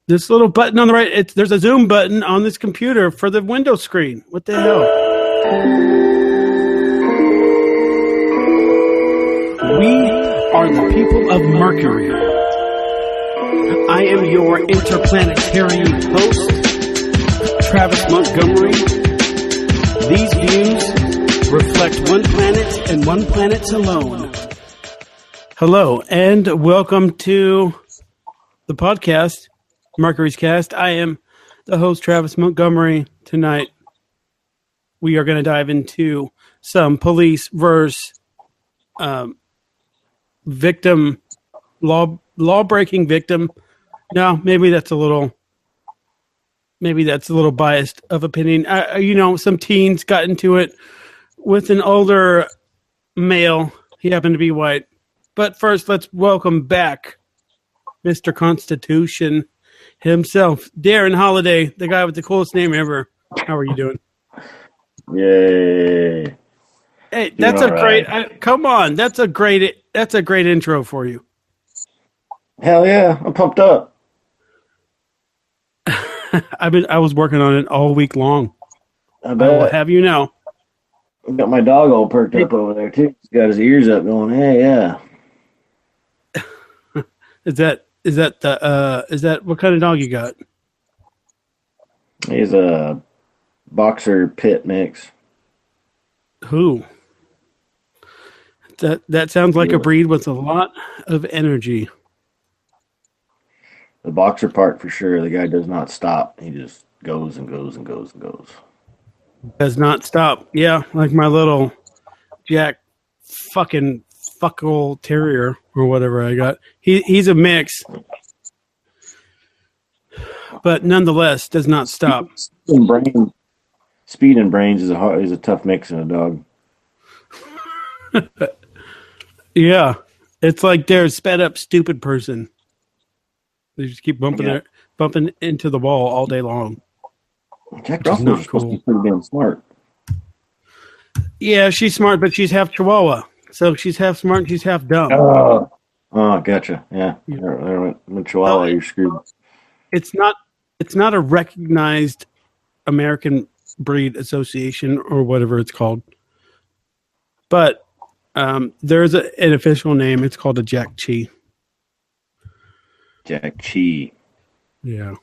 This little button on the right, there's a zoom button on this computer for the window screen. What the hell? We are the people of Mercury. I am your interplanetary host, Travis Montgomery. These views reflect one planet and one planet alone. Hello, and welcome to the podcast, Mercury's Cast. I am the host, Travis Montgomery. Tonight, we are going to dive into some police versus victim, law-breaking victim. No, maybe that's a little biased of opinion. Some teens got into it with an older male. He happened to be white. But first, let's welcome back Mr. Constitution himself, Darin Holiday, the guy with the coolest name ever. How are you doing? Yay! Hey, that's a great. Come on, that's a great intro for you. Hell yeah, I'm pumped up. I was working on it all week long. I bet. I will have you know. I got my dog all perked up over there too. He's got his ears up, going, "Hey, yeah." Is that what kind of dog you got? He's a boxer pit mix. Who? That sounds like a breed with a lot of energy. The boxer part for sure. The guy does not stop. He just goes and goes and goes and goes. Does not stop. Yeah, like my little Jack fucking fuckle terrier or whatever I got. He's a mix, but nonetheless does not stop. Speed and brains is a tough mix in a dog. Yeah, it's like they're a sped up stupid person. They just keep bumping into the wall all day long. Jack Russell's supposed to be pretty damn smart. Yeah, she's smart, but she's half Chihuahua. So she's half smart and she's half dumb. Oh, gotcha. Yeah. When Chihuahua, you're screwed. It's not a recognized American breed association or whatever it's called. But there's an official name. It's called a Jack Chi. Jack Chi. Yeah.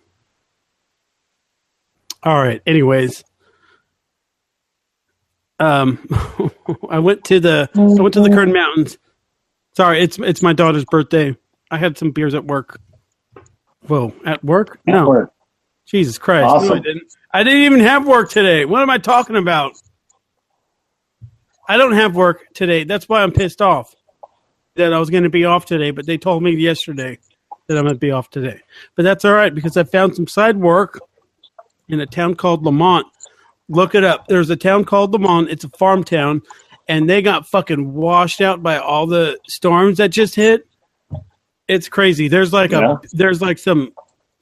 All right. Anyways, I went to the Kern Mountains. Sorry, it's my daughter's birthday. I had some beers at work. Whoa, at work? No. At work. Jesus Christ. Awesome. No, I didn't. I didn't even have work today. What am I talking about? I don't have work today. That's why I'm pissed off that I was going to be off today, but they told me yesterday that I'm going to be off today. But that's all right because I found some side work in a town called Lamont. Look it up. There's a town called Lamont. It's a farm town, and they got fucking washed out by all the storms that just hit. It's crazy. There's like some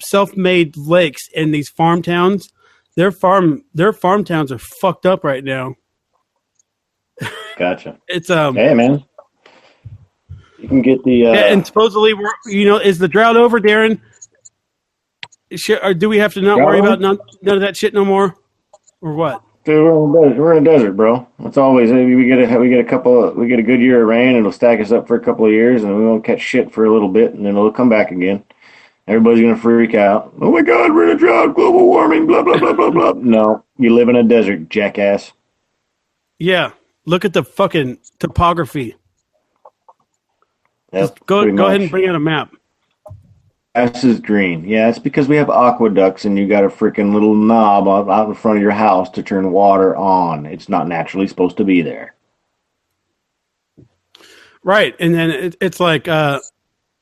self-made lakes in these farm towns. Their farm towns are fucked up right now. Gotcha. It's hey man, you can get the and supposedly is the drought over, Darin? Or do we have to not worry about none of that shit no more, or what? Dude, we're in a desert, bro. It's always we get a good year of rain, and it'll stack us up for a couple of years, and we won't catch shit for a little bit, and then it'll come back again. Everybody's gonna freak out. Oh my God, we're in a drought, global warming, blah blah blah blah blah. No, you live in a desert, jackass. Yeah, look at the fucking topography. Yep, Just go ahead and bring out a map. Grass is green. Yeah, it's because we have aqueducts and you got a freaking little knob out in front of your house to turn water on. It's not naturally supposed to be there. Right, and then it's like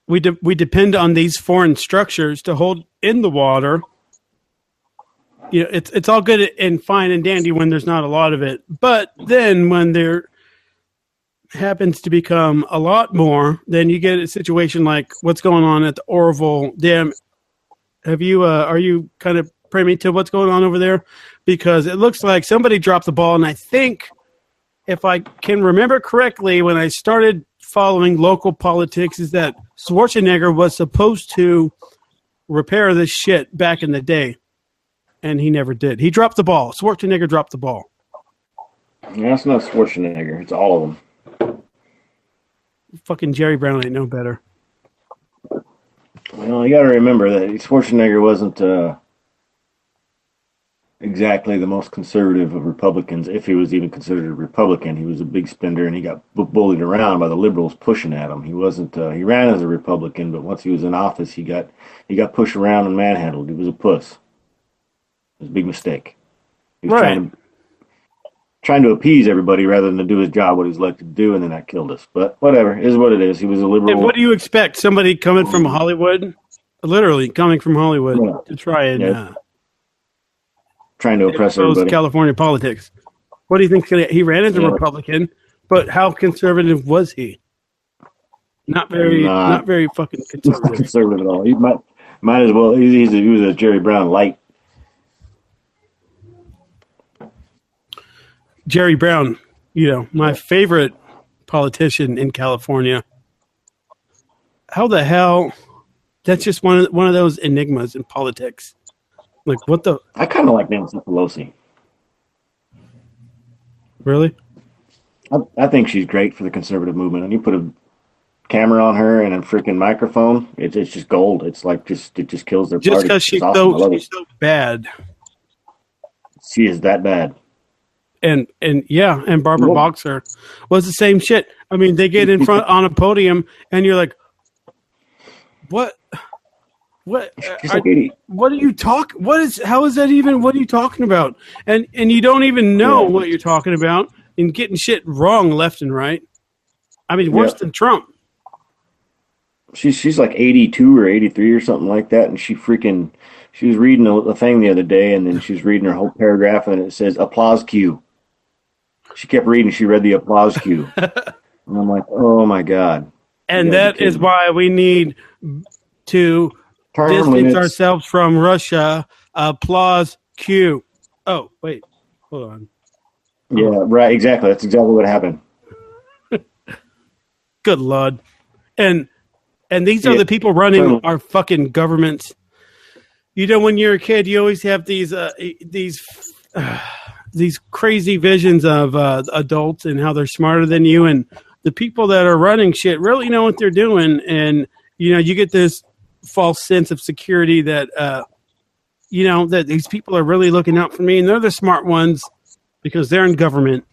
we depend on these foreign structures to hold in the water. You know, it's all good and fine and dandy when there's not a lot of it, but then when there happens to become a lot more, then you get a situation like what's going on at the Oroville Dam. Have you are you kind of privy to what's going on over there? Because it looks like somebody dropped the ball, and I think if I can remember correctly, when I started following local politics, is that Schwarzenegger was supposed to repair this shit back in the day. And he never did. He dropped the ball. Schwarzenegger dropped the ball. Yeah, it's not Schwarzenegger. It's all of them. Fucking Jerry Brown ain't no better. Well, you got to remember that Schwarzenegger wasn't exactly the most conservative of Republicans, if he was even considered a Republican. He was a big spender, and he got bullied around by the liberals pushing at him. He wasn't. He ran as a Republican, but once he was in office, he got pushed around and manhandled. He was a puss. It was a big mistake. He was trying to appease everybody rather than to do his job, what he's elected to do, and then that killed us. But whatever, it is what it is. He was a liberal. And what do you expect? Somebody coming from Hollywood, literally coming from Hollywood, to try and trying to oppress everybody. California politics. What do you think? He ran as a Republican, but how conservative was he? Not very fucking conservative. Not conservative at all. He might as well. He was a Jerry Brown light. Jerry Brown, my favorite politician in California. How the hell? That's just one of those enigmas in politics. Like, what the? I kind of like Nancy Pelosi. Really? I think she's great for the conservative movement. And you put a camera on her and a freaking microphone, it's just gold. It's like it just kills their just party. Just because she's so bad. She is that bad. And Barbara Boxer was the same shit. I mean, they get in front on a podium, and you're like, "What? What? What are you talk? What is? How is that even? What are you talking about?" And you don't even know what you're talking about, and getting shit wrong left and right. I mean, worse than Trump. She's like 82 or 83 or something like that, and she was reading a thing the other day, and then she was reading her whole paragraph, and it says applause cue. She kept reading. She read the applause cue. And I'm like, oh, my God. And that is why we need to distance ourselves from Russia. Applause cue. Oh, wait. Hold on. Yeah, right. Exactly. That's exactly what happened. Good Lord. And these are the people running our fucking governments. When you're a kid, you always have these crazy visions of adults and how they're smarter than you, and the people that are running shit really know what they're doing, and you get this false sense of security that that these people are really looking out for me, and they're the smart ones because they're in government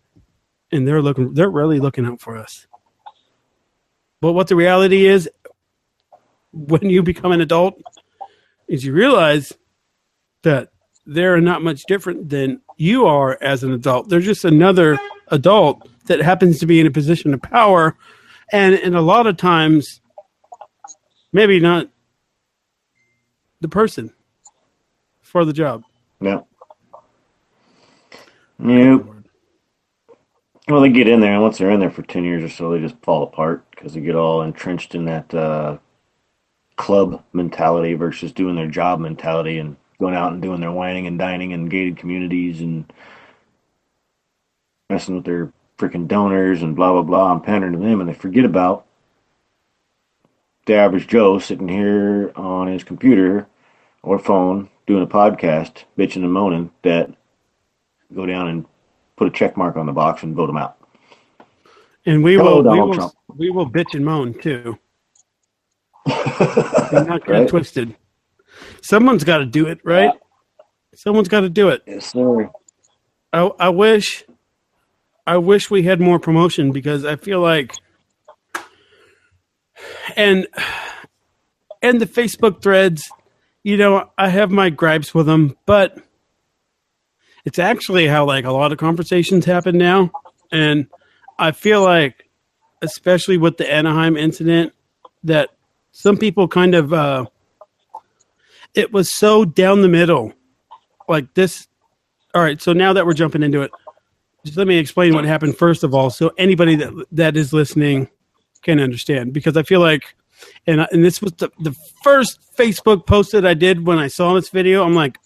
and they're really looking out for us. But what the reality is, when you become an adult, is you realize that they're not much different than you are as an adult. They're just another adult that happens to be in a position of power. And a lot of times, maybe not the person for the job. No. Nope. Well, they get in there, and once they're in there for 10 years or so, they just fall apart because they get all entrenched in that club mentality versus doing their job mentality and going out and doing their whining and dining in gated communities and messing with their freaking donors and blah, blah, blah, and pandering to them, and they forget about the average Joe sitting here on his computer or phone doing a podcast, bitching and moaning, that go down and put a check mark on the box and vote them out. And we will bitch and moan too. You're not get twisted. Someone's got to do it, right? Someone's got to do it. Yes, sir. I wish we had more promotion, because I feel like, and the Facebook threads, I have my gripes with them, but it's actually how like a lot of conversations happen now. And I feel like, especially with the Anahiem incident, that some people kind of, it was so down the middle like this. All right. So now that we're jumping into it, just let me explain what happened first of all, so anybody that is listening can understand, because I feel like, and this was the first Facebook post that I did when I saw this video. I'm like,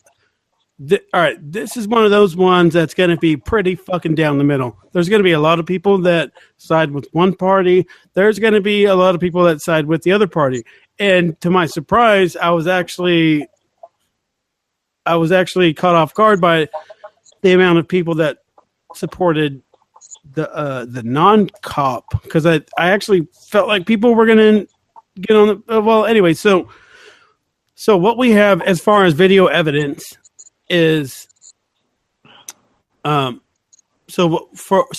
all right, this is one of those ones that's going to be pretty fucking down the middle. There's going to be a lot of people that side with one party. There's going to be a lot of people that side with the other party. And to my surprise, I was actually caught off guard by the amount of people that supported the non-cop, because I actually felt like people were going to get on the well. Anyway, so what we have as far as video evidence is, so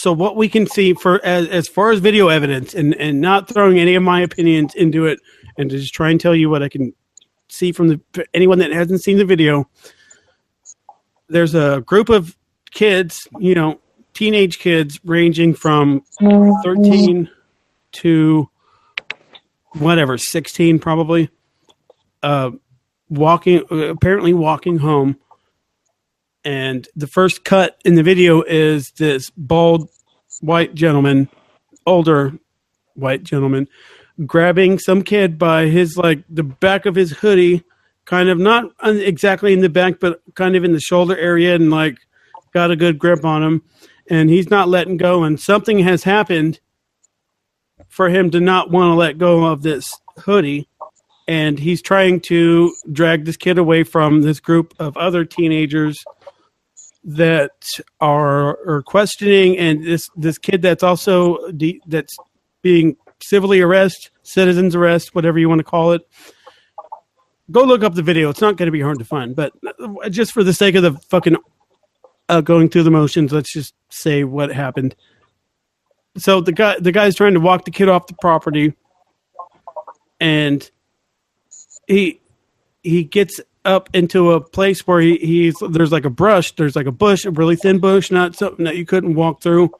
what we can see as far as video evidence, and not throwing any of my opinions into it, and to just try and tell you what I can see from anyone that hasn't seen the video. There's a group of kids, teenage kids ranging from 13 to whatever, 16 probably, apparently walking home. And the first cut in the video is this bald white gentleman, older white gentleman, grabbing some kid by his, the back of his hoodie, kind of not exactly in the back, but kind of in the shoulder area, and got a good grip on him. And he's not letting go. And something has happened for him to not want to let go of this hoodie. And he's trying to drag this kid away from this group of other teenagers that are questioning, and this kid that's also that's being civilly arrested, citizens arrest, whatever you want to call it. Go look up the video. It's not going to be hard to find, but just for the sake of the fucking going through the motions, let's just say what happened. So the guy's trying to walk the kid off the property, and he gets up into a place where there's a bush, a really thin bush, not something that you couldn't walk through,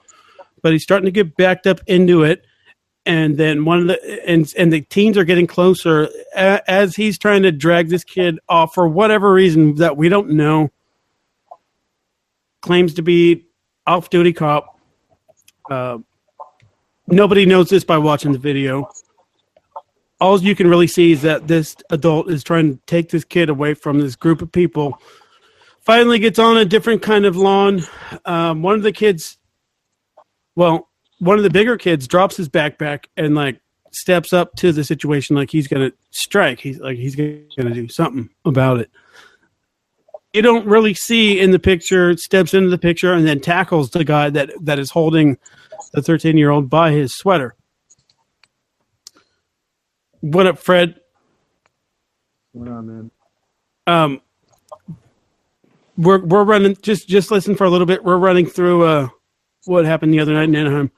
but he's starting to get backed up into it. And then the teens are getting closer as he's trying to drag this kid off for whatever reason that we don't know. Claims to be off-duty cop. Nobody knows this by watching the video. All you can really see is that this adult is trying to take this kid away from this group of people. Finally gets on a different kind of lawn. One of the bigger kids drops his backpack and steps up to the situation like he's going to strike. He's going to do something about it. You don't really see in the picture, steps into the picture and then tackles the guy that is holding the 13-year-old by his sweater. What up, Fred? What's going on, man? We're running. Just listen for a little bit. We're running through what happened the other night in Anaheim.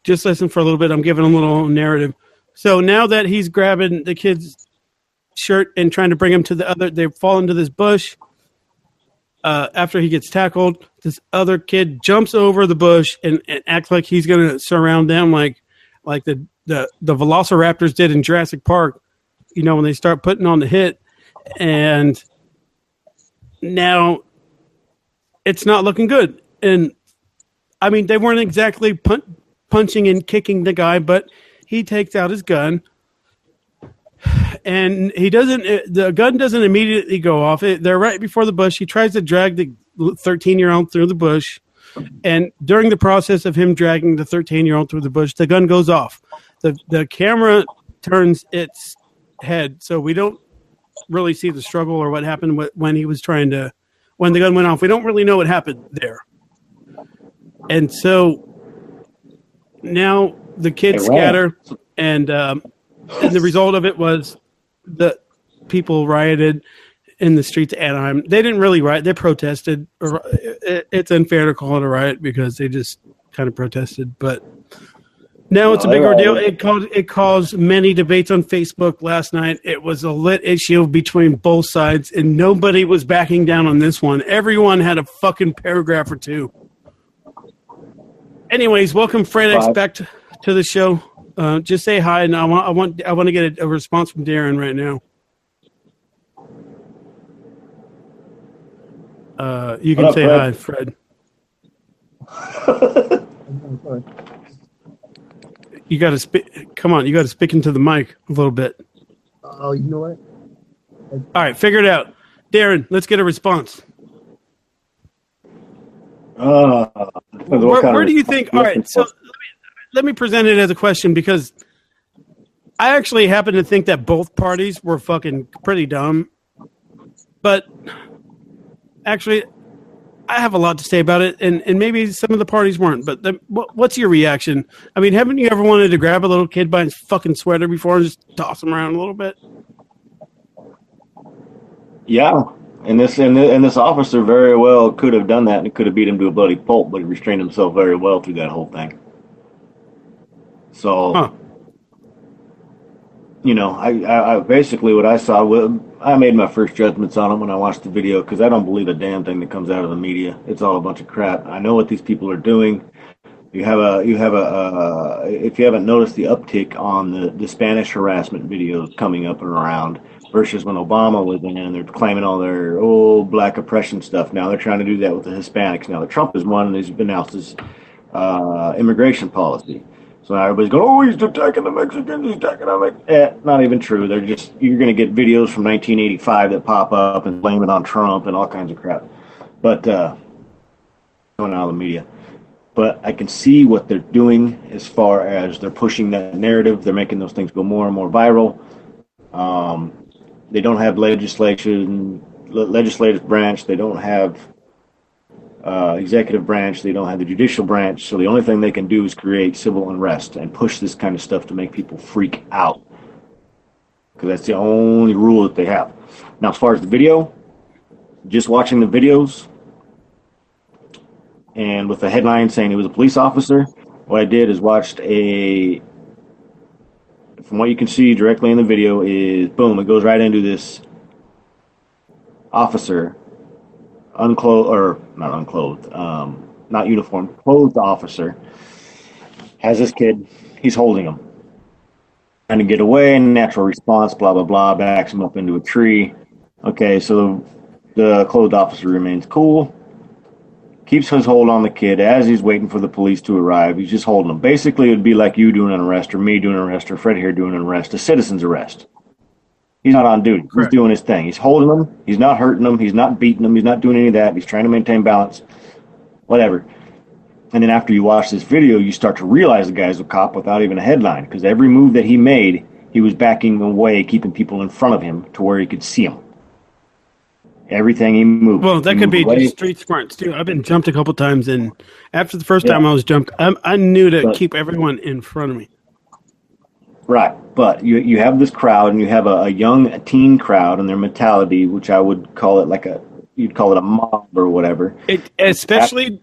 Just listen for a little bit. I'm giving a little narrative. So now that he's grabbing the kid's shirt and trying to bring him to they fall into this bush. After he gets tackled, this other kid jumps over the bush and acts like he's going to surround them, like the Velociraptors did in Jurassic Park, when they start putting on the hit. And now it's not looking good. And I mean, they weren't exactly punching and kicking the guy, but he takes out his gun. And the gun doesn't immediately go off. They're right before the bush. He tries to drag the 13-year-old through the bush. And during the process of him dragging the 13-year-old through the bush, the gun goes off. The camera turns its head, so we don't really see the struggle or what happened when the gun went off. We don't really know what happened there. And so now the kids scatter, and the result of it was that people rioted in the streets of Anaheim. They didn't really riot. They protested. It's unfair to call it a riot because they just kind of protested. But now it's a big ordeal. It caused many debates on Facebook last night. It was a lit issue between both sides, and nobody was backing down on this one. Everyone had a fucking paragraph or two. Anyways, welcome Fred X back to the show. Just say hi, and I want to get a response from Darin right now. You can say hi, Fred. You got to speak. Come on, you got to speak into the mic a little bit. Oh, you know what? All right, figure it out, Darin. Let's get a response. Where do you think? All right, so let me present it as a question, because I actually happen to think that both parties were fucking pretty dumb. But actually, I have a lot to say about it, and maybe some of the parties weren't. But what's your reaction? I mean, haven't you ever wanted to grab a little kid by his fucking sweater before and just toss him around a little bit? Yeah, and this officer very well could have done that, and it could have beat him to a bloody pulp, but he restrained himself very well through that whole thing. So, you know, I basically what I saw, I made my first judgments on him when I watched the video because I don't believe a damn thing that comes out of the media. It's all a bunch of crap. I know what these people are doing. If you haven't noticed the uptick on the Spanish harassment videos coming up and around versus when Obama was in and they're claiming all their black oppression stuff. Now they're trying to do that with the Hispanics. Now that Trump is one and he's announced his immigration policy. So now everybody's going, he's attacking the Mexicans, he's attacking them. Not even true. You're going to get videos from 1985 that pop up and blame it on Trump and all kinds of crap. But going out of the media. But I can see what they're doing as far as they're pushing that narrative. They're making those things go more and more viral. They don't have legislative branch. They don't have executive branch. They don't have the judicial branch. So the only thing they can do is create civil unrest and push this kind of stuff to make people freak out. Because that's the only rule that they have. Now, as far as the video, just watching the videos, and with the headline saying he was a police officer, what I did is watched from what you can see directly in the video is, boom, it goes right into this officer, not uniformed, clothed officer, has this kid, he's holding him, trying to get away, and natural response, blah, blah, blah, backs him up into a tree. Okay, so the clothed officer remains cool, keeps his hold on the kid as he's waiting for the police to arrive. He's just holding him. Basically, it would be like you doing an arrest or me doing an arrest or Fred here doing an arrest, a citizen's arrest. He's not on duty. Correct. He's doing his thing. He's holding him. He's not hurting him. He's not beating him. He's not doing any of that. He's trying to maintain balance, whatever. And then after you watch this video, you start to realize the guy's a cop without even a headline because every move that he made, he was backing away, keeping people in front of him to where he could see them. Everything he moved. Well, that could be just street smarts too. I've been jumped a couple times, and after the first time I was jumped, I knew to keep everyone in front of me. Right, but you have this crowd, and you have a young teen crowd, and their mentality, which I would call it you'd call it a mob or whatever. Especially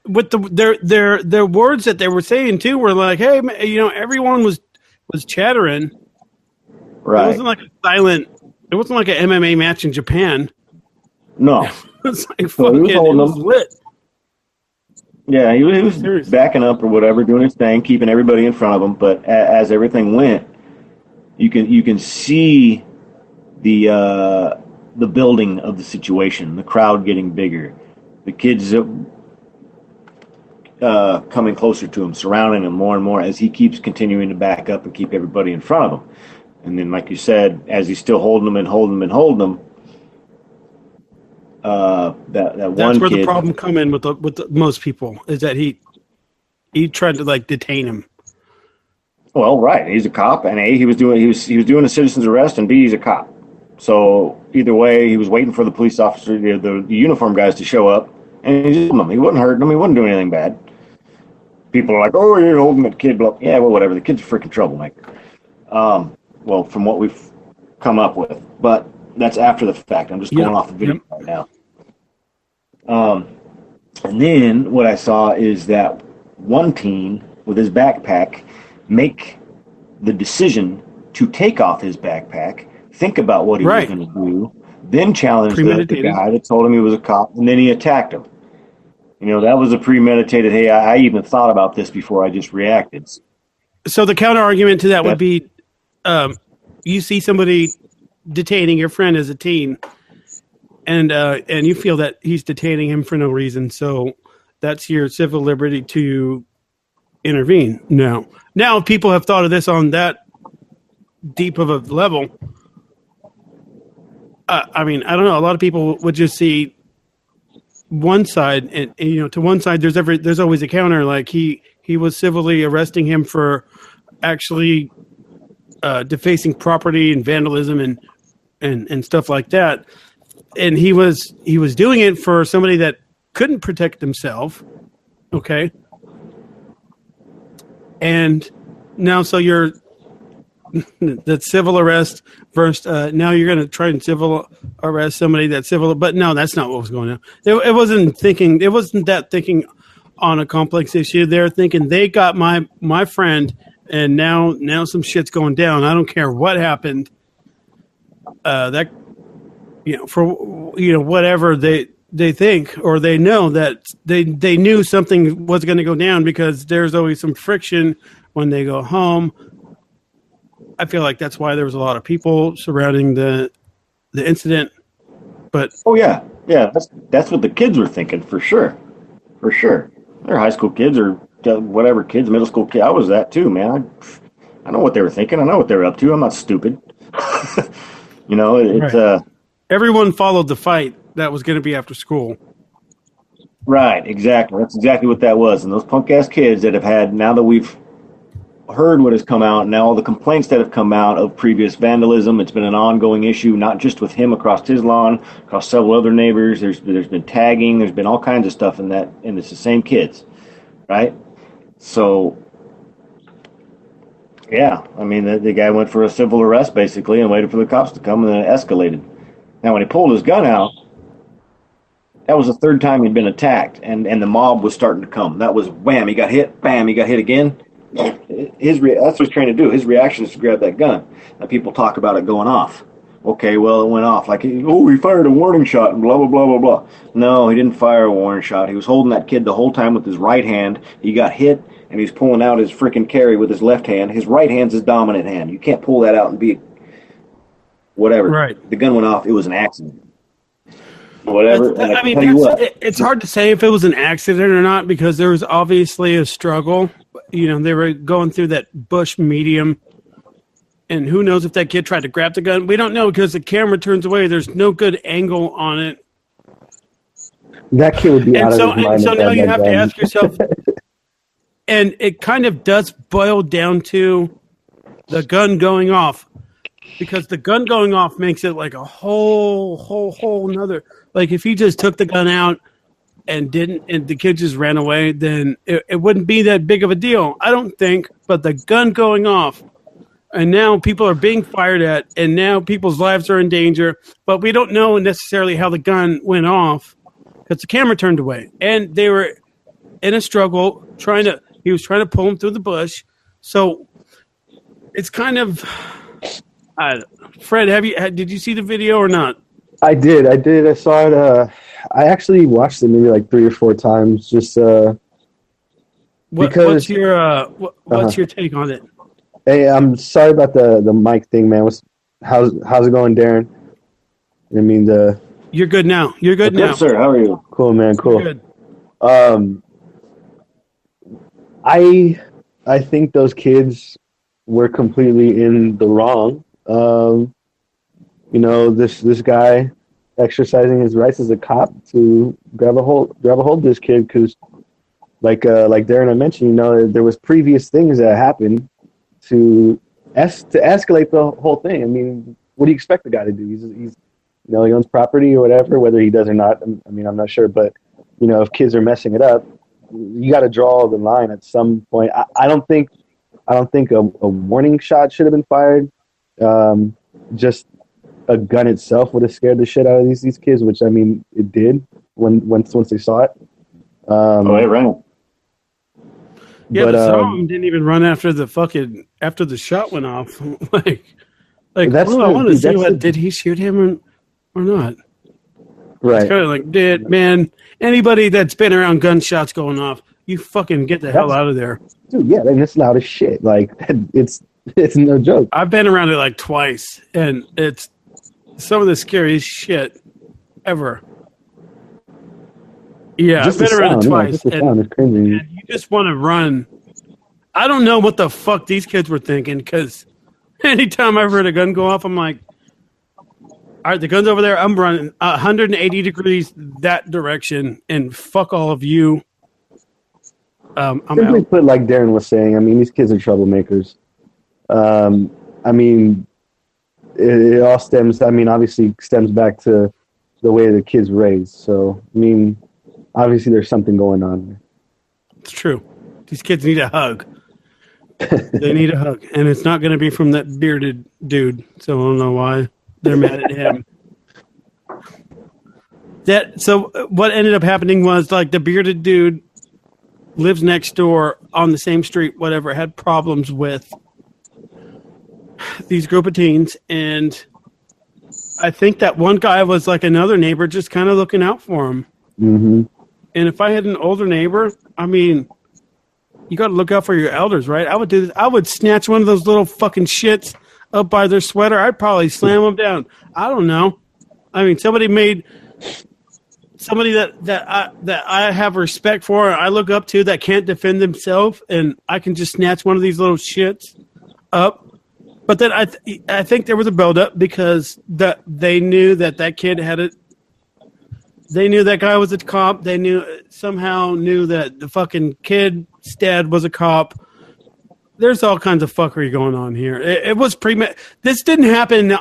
with their words that they were saying too were like, "Hey, everyone was chattering." Right. It wasn't like an MMA match in Japan. No. It's like fucking, it was lit. Yeah, he was backing up or whatever, doing his thing, keeping everybody in front of him. But as everything went, you can see the building of the situation, the crowd getting bigger, the kids coming closer to him, surrounding him more and more as he keeps continuing to back up and keep everybody in front of him. And then, like you said, as he's still holding them and holding them and holding them, that's one where kid, the problem come in with most people is that he tried to detain him. Well, right, he's a cop, and he was doing a citizen's arrest, and B, he's a cop. So either way, he was waiting for the police officer, the uniform guys to show up, and he just holding them. He wasn't hurting them. He wasn't doing anything bad. People are like, "Oh, you're holding that kid." Blah. Yeah, well, whatever. The kid's a freaking troublemaker. Well, from what we've come up with, but that's after the fact. I'm just going off the video right now. And then what I saw is that one teen with his backpack make the decision to take off his backpack, think about what he was going to do, then challenge the guy that told him he was a cop, and then he attacked him. That was a premeditated, hey, I even thought about this before I just reacted. So the counter argument to that would be, you see somebody detaining your friend as a teen, and you feel that he's detaining him for no reason, so that's your civil liberty to intervene. Now if people have thought of this on that deep of a level, I don't know. A lot of people would just see one side, and to one side there's always a counter. Like he was civilly arresting him for actually defacing property and vandalism and stuff like that. And he was doing it for somebody that couldn't protect himself. Okay. And now, so you're that's civil arrest versus now you're going to try and civil arrest somebody that's civil, but no, that's not what was going on. It wasn't thinking. It wasn't that thinking on a complex issue. They're thinking they got my friend, and now some shit's going down. I don't care what happened. That for whatever they think or they know that they knew something was going to go down because there's always some friction when they go home. I feel like that's why there was a lot of people surrounding the incident. But yeah, that's what the kids were thinking for sure. They're high school kids or whatever kids, middle school kids. I was that too, man. I know what they were thinking. I know what they were up to. I'm not stupid. It's right. Everyone followed the fight that was going to be after school. Right, exactly. That's exactly what that was. And those punk ass kids that have had, now that we've heard what has come out, now all the complaints that have come out of previous vandalism, it's been an ongoing issue, not just with him across his lawn, across several other neighbors. There's been tagging, there's been all kinds of stuff in that, and it's the same kids, right? So, yeah, I mean, the guy went for a civil arrest basically and waited for the cops to come, and then it escalated. Now, when he pulled his gun out, that was the third time he'd been attacked, and the mob was starting to come. That was wham, he got hit, bam, he got hit again. That's what he's trying to do. His reaction is to grab that gun. Now people talk about it going off. Okay, well, it went off. Like, he fired a warning shot and blah, blah, blah, blah, blah. No, he didn't fire a warning shot. He was holding that kid the whole time with his right hand. He got hit, and he's pulling out his freaking carry with his left hand. His right hand's his dominant hand. You can't pull that out and be whatever. Right. The gun went off. It was an accident. Whatever. I mean, it's hard to say if it was an accident or not because there was obviously a struggle. They were going through that bush medium, and who knows if that kid tried to grab the gun. We don't know because the camera turns away. There's no good angle on it. That kid would be out of his mind. And so now you have to ask yourself, and it kind of does boil down to the gun going off. Because the gun going off makes it like a whole nother. Like if he just took the gun out and the kid just ran away, then it wouldn't be that big of a deal. I don't think. But the gun going off, and now people are being fired at, and now people's lives are in danger. But we don't know necessarily how the gun went off because the camera turned away, and they were in a struggle He was trying to pull him through the bush. So it's kind of. Fred, did you see the video or not? I did. I saw it. I actually watched it maybe like 3 or 4 times. Just what's your take on it? Hey, I'm sorry about the mic thing, man. How's it going, Darin? I mean You're good now. You're good now, sir. How are you? Cool, man. Cool. Good. I think those kids were completely in the wrong. This guy exercising his rights as a cop to grab a hold of this kid because, like Darin had mentioned, there was previous things that happened to escalate the whole thing. I mean, what do you expect the guy to do? He's he owns property or whatever, whether he does or not. I mean, I'm not sure, but if kids are messing it up, you got to draw the line at some point. I don't think a warning shot should have been fired. Just a gun itself would have scared the shit out of these kids, which I mean it did once they saw it. It ran. Yeah, but some of them didn't even run after the shot went off. like I want to see did he shoot him or not? Right. It's kind of like, anybody that's been around gunshots going off, you fucking get the hell out of there. Dude, yeah, and it's loud as shit. Like, it's no joke. I've been around it like twice, and it's some of the scariest shit ever. Yeah, just I've been around it twice. The sound is crazy. And you just want to run. I don't know what the fuck these kids were thinking, because anytime I've heard a gun go off, I'm like, all right, the gun's over there. I'm running 180 degrees that direction, and fuck all of you. I'm Simply out. put, like Darin was saying, I mean, these kids are troublemakers. I mean, it all stems. I mean, obviously stems back to the way the kid's raised. So, I mean, obviously there's something going on there. It's true. These kids need a hug. They need a hug, and it's not going to be from that bearded dude. So I don't know why they're mad at him. So what ended up happening was, like, the bearded dude lives next door on the same street, whatever, had problems with these group of teens, and I think that one guy was like another neighbor just kind of looking out for him. Mm-hmm. And if I had an older neighbor, I mean, you got to look out for your elders, right? I would do this. I would snatch one of those little fucking shits up by their sweater. I'd probably slam them down. I don't know. I mean, somebody that I have respect for, I look up to, that can't defend themselves, and I can just snatch one of these little shits up. But then I think there was a buildup because they knew that kid had it. They knew that guy was a cop. They somehow knew that the fucking kid's dad was a cop. There's all kinds of fuckery going on here. It was This didn't happen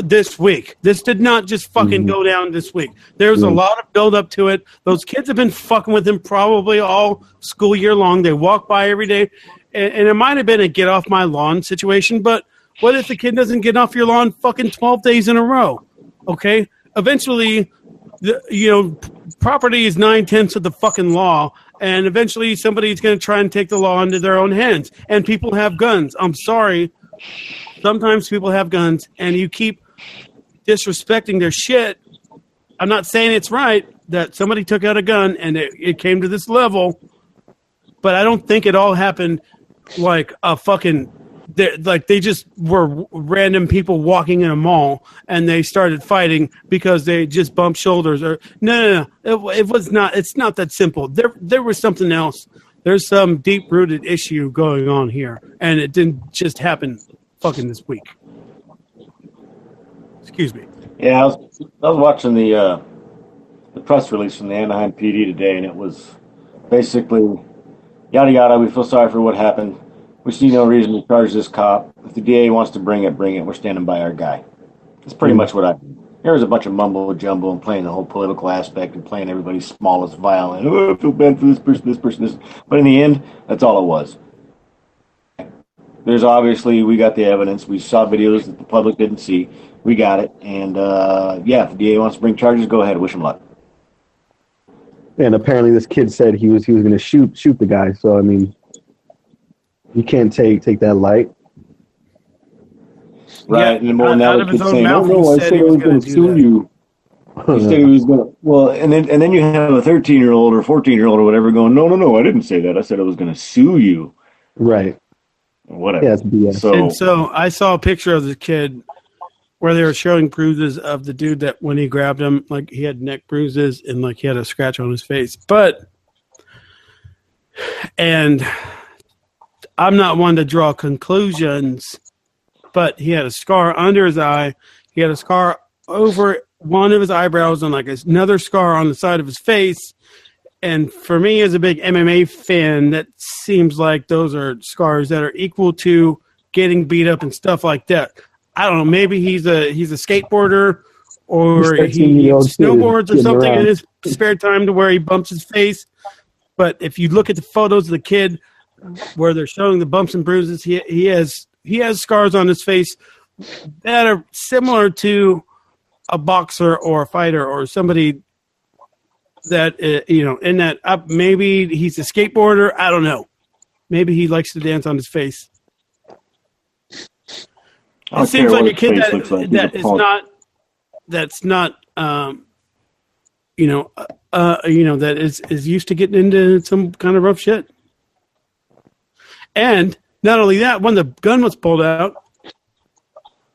this week. This did not just fucking go down this week. There's a lot of buildup to it. Those kids have been fucking with him probably all school year long. They walk by every day. And it might have been a get off my lawn situation, but what if the kid doesn't get off your lawn fucking 12 days in a row? Okay? Eventually, property is 9/10 of the fucking law, and eventually somebody's going to try and take the law into their own hands. And people have guns. I'm sorry. Sometimes people have guns, and you keep disrespecting their shit. I'm not saying it's right that somebody took out a gun and it came to this level, but I don't think it all happened like a fucking... they just were random people walking in a mall and they started fighting because they just bumped shoulders. Or no. It was not. It's not that simple. There was something else. There's some deep rooted issue going on here, and it didn't just happen fucking this week. Excuse me. Yeah, I was watching the press release from the Anaheim PD today, and it was basically yada yada. We feel sorry for what happened. We see no reason to charge this cop. If the DA wants to bring it, bring it. We're standing by our guy. That's pretty much what I did. There was a bunch of mumbo jumbo and playing the whole political aspect and playing everybody's smallest violin. Oh, I feel bad for this person, this. But in the end, that's all it was. There's obviously, we got the evidence. We saw videos that the public didn't see. We got it. And, if the DA wants to bring charges, go ahead. Wish him luck. And apparently this kid said he was going to shoot the guy. So, I mean... You can't take that light. Right, and more now the kid's saying, I said I was going to sue you. He said he was going to, well, and then you have a 13-year-old or 14-year-old or whatever going, no, I didn't say that. I said I was going to sue you. Right. Whatever. Yeah, it's BS. So I saw a picture of the kid where they were showing bruises of the dude that when he grabbed him, like he had neck bruises and like he had a scratch on his face. And I'm not one to draw conclusions, but he had a scar under his eye. He had a scar over one of his eyebrows and like another scar on the side of his face. And for me, as a big MMA fan, that seems like those are scars that are equal to getting beat up and stuff like that. I don't know. Maybe he's a skateboarder or he snowboards or something in his spare time to where he bumps his face. But if you look at the photos of the kid where they're showing the bumps and bruises, he has scars on his face that are similar to a boxer or a fighter or somebody that in that maybe he's a skateboarder. I don't know. Maybe he likes to dance on his face. It seems like a kid that is used to getting into some kind of rough shit. And not only that, when the gun was pulled out,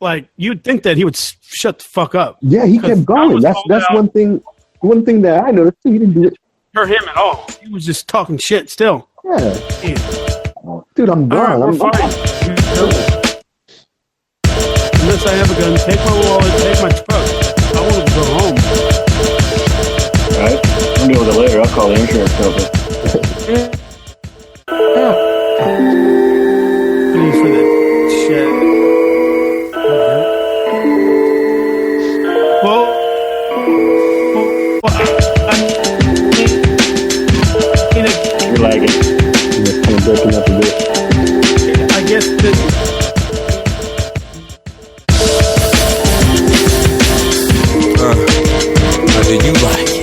like you'd think that he would shut the fuck up. Yeah, he kept going. That's one thing. One thing that I noticed too, he didn't do it. For him at all. He was just talking shit still. Yeah. Dude, I'm gone. I'm fine. Unless I have a gun, take my wallet, take my truck. I want to go home. All right. I'll deal with it later. I'll call the insurance company. Please for that shit. You're lagging. It's kind of breaking up a bit. I guess that. How do you like it?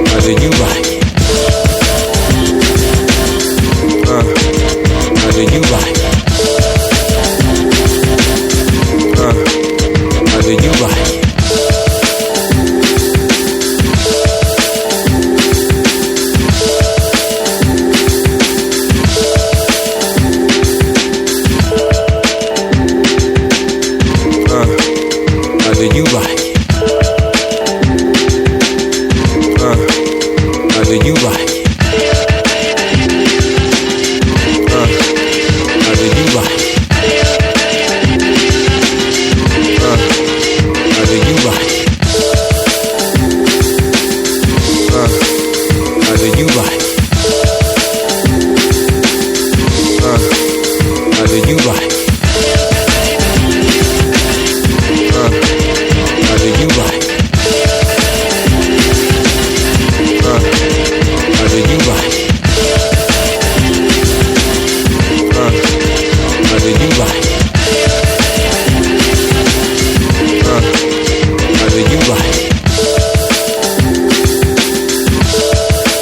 How do you like it? How do you like it? How do you like it? How do you like it? How do you like it? How do you like it? How do you like it? How do you like it? How do you like it? How do you like it? How do you like it? How do you like it? How do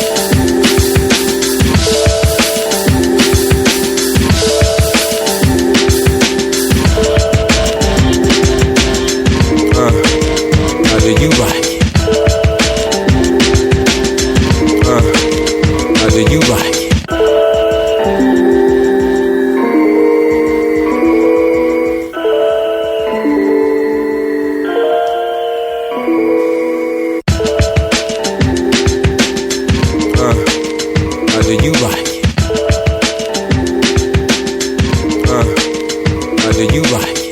you like it? How do you like it? How do you like it? How do you like it? How do you like it?